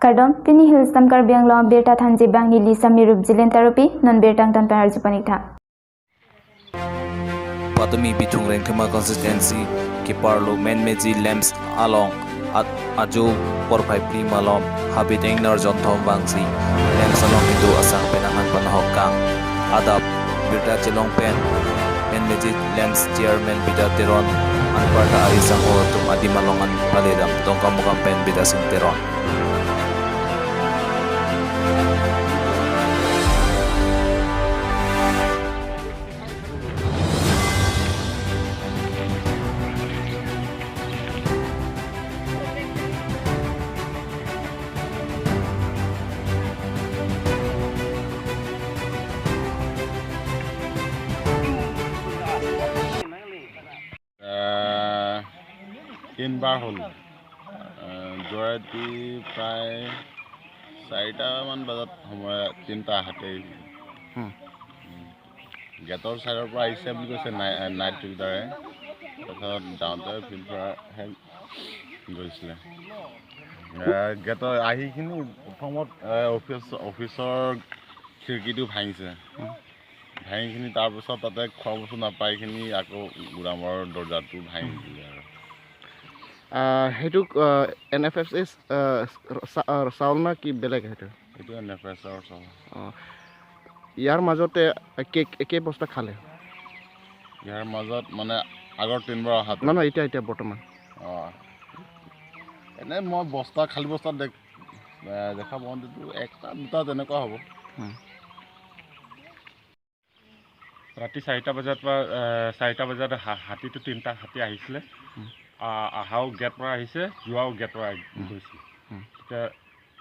Kardom Pini Hills Tam Karbiang Long Birta Thanji Bangni Lisa Mirup Jilen Therapy non Birtang Tan Panarji Panikha Patami Bitung Renkama consistency Kiparlo Men Meji Lamps along at Ajo Porpai Primalom Habiting Narjon Tom Bangsi Lamps along into Asang Penangan Panahokang Adap Birta Chelong Pen Men Meji Lamps Chairman Bida Teron Anparta Arisang Otum Adi Malongan Palidam Tongkamukam Pen Bida Sing Teron তিনবাৰ হ'ল যোৱাৰাতি প্ৰায় 4টামান বজাত সময় 3টা হাতে গেটৰ চাইডৰ পৰা আহিছে বুলি কৈছে নাইট ফিল্টাৰে তাৰপিছত যাওঁতে ফিল্টাৰহে গৈছিলে গেটৰ আহিখিনি প্ৰথমত অফিচৰ খিৰিকীটো ভাঙিছে ভাঙিখিনি তাৰপিছত তাতে খোৱা বস্তু নাপাইখিনি আকৌ গোদামৰ দৰ্জাটো ভাঙি দিলে সেইটো NFFS চাউল না কি বেলেগ সেইটো এইটো NFFSৰ চাউল ইয়াৰ মাজতে একে বস্তা খালে ইয়াৰ মাজত মানে আগৰ 3বাৰ অহা না এতিয়া বৰ্তমান এনে মই বস্তা খালী বস্তা দেখা পাওঁতেতো 1টা 2টা তেনেকুৱা হ'ব ৰাতি 4টা বজাত বা 4টা বজাত হাতীটো 3টা হাতী আহিছিলে আহাও গেট পৰা আহিছে যোৱাও গেট পৰা গৈছে তেতিয়া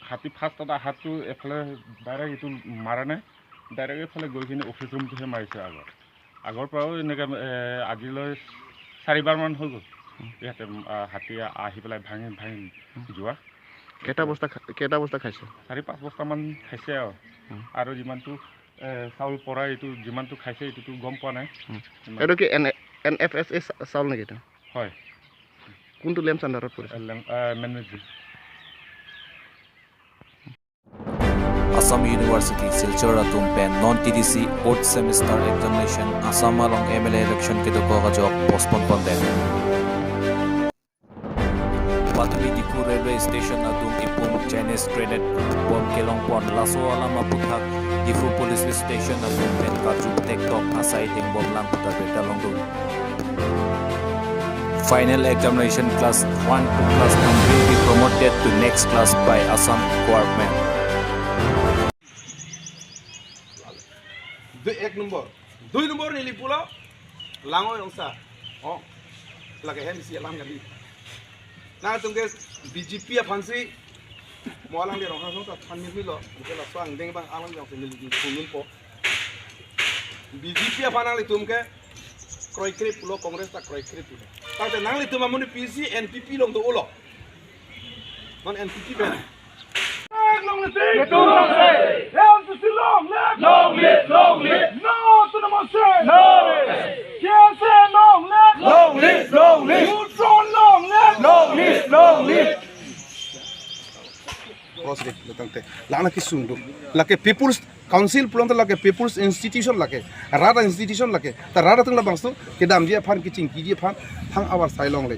হাতী ফাৰ্ষ্টত আহাটো এফালে ডাইৰেক্ট এইটো মাৰা নাই ডাইৰেক্ট এফালে গৈ কিনে অফিচ ৰুমটোহে মাৰিছে আগৰ পৰাও এনেকৈ আজিলৈ 4বাৰমান হৈ গ'ল ইয়াতে হাতী আহি পেলাই ভাঙি যোৱা কেইটা বস্তা খাইছে 4-5 বস্তামান খাইছে আৰু যিমানটো চাউল পৰা এইটো যিমানটো খাইছে এইটোতো গম পোৱা নাই এইটো কি NFFS চাউল নেকি এইটো হয় কোনটো লেম্পছ আণ্ডাৰত পৰিছে মেনেজি Assam University Silchar Atum Pen non-TDC 4th semester examination Assam along MLA election ke doko ka job postpone pande Patumi Diku railway station Atum Ipum Chinese traded Pon Kelong Pon Laso Alama Puthak Difu police station Atum Pen Kaju TikTok Asai Ting Bom Lang Puthak Beta Longdu Final examination class 1 to class 9 will be promoted to next class by Assam government. 1 নম্বর 2 নম্বর নিলি পুলো লাঙো রংসা লাগে হে মিসি লাম গালি না তুমকে BJP ফানসি মলাং দে রংসা সং থাননি fellow বুকে লা সাং Deng বাং আলাং জং নিলি দি ফুনুন পো বিজেপি ফানালি তুমকে ক্রয়ক্রে পুলো কংগ্রেস তা ক্রয়ক্রে পুলো তাতে নাংলি তুমা মনি পিসি এনপিপি লং তো ওলো মান NPP Ben long live to long live no to the monster no yes long live you don't long live prosre letante lana ki sundu lake people's council pulong to lake people's institution lake rada institution lake ta rada tung la bangstu ke dam je phan ki ching ki je phan thang our sailong le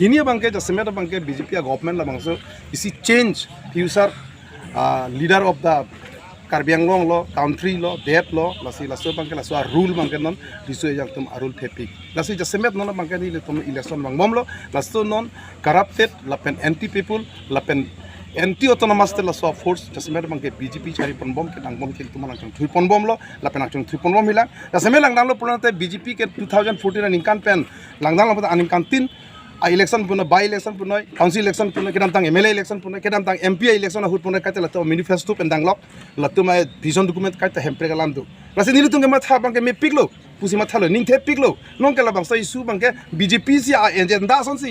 hinia bangke jasmet bangke BJP government la bangsu isi change future leader of the Karbi Anglong law, country law, debt law, lasi laso bangke laso rule bangke non risu yang tum arul tepik. Lasi jasemet non bangke ni tum election bang mom lo, laso non corrupted, lapen anti people, lapen anti autonomous te laso force jasemet bangke BJP cari pon bom ke dang bom ke tum lang thui pon bom lo, lapen akung thui pon bom hilang. Jasemet lang dang lo pulang te BJP ke 2014 ningkan pen lang dang lo pada aningkan tin election puno by election puno council election puno kedam tang MLA election puno kedam tang MP election hut puno kaite lato manifesto pendang lok lato mai vision document kaite hempre galam do lasi nilu tung ma tha bangke me piklo pusi ma thalo ning the piklo nong kala bang sai su bangke BJP si agenda son si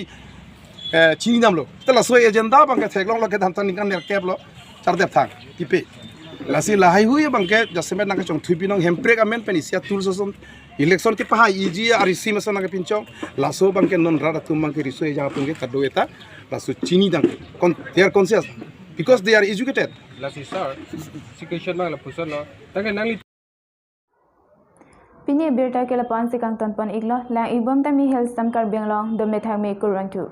chini nam lo tala so agenda bangke theklong lo kedam tang ningkan ner kep lo char dep thang tipe lasi lahai hui bangke jasmet nang chong thupi nong hempre gamen penisia tools son election ke paha iji arisi masana ke pincong laso bangke non rada tum bangke riso e jang pungke tado eta laso chini dang kon their conscious because they are educated. Lasi sir, situation na puso no. Taga nang Pini berta ke lapan si kang tanpan iglo lang ibom tami health sam kar biang long do methang me kurang tu.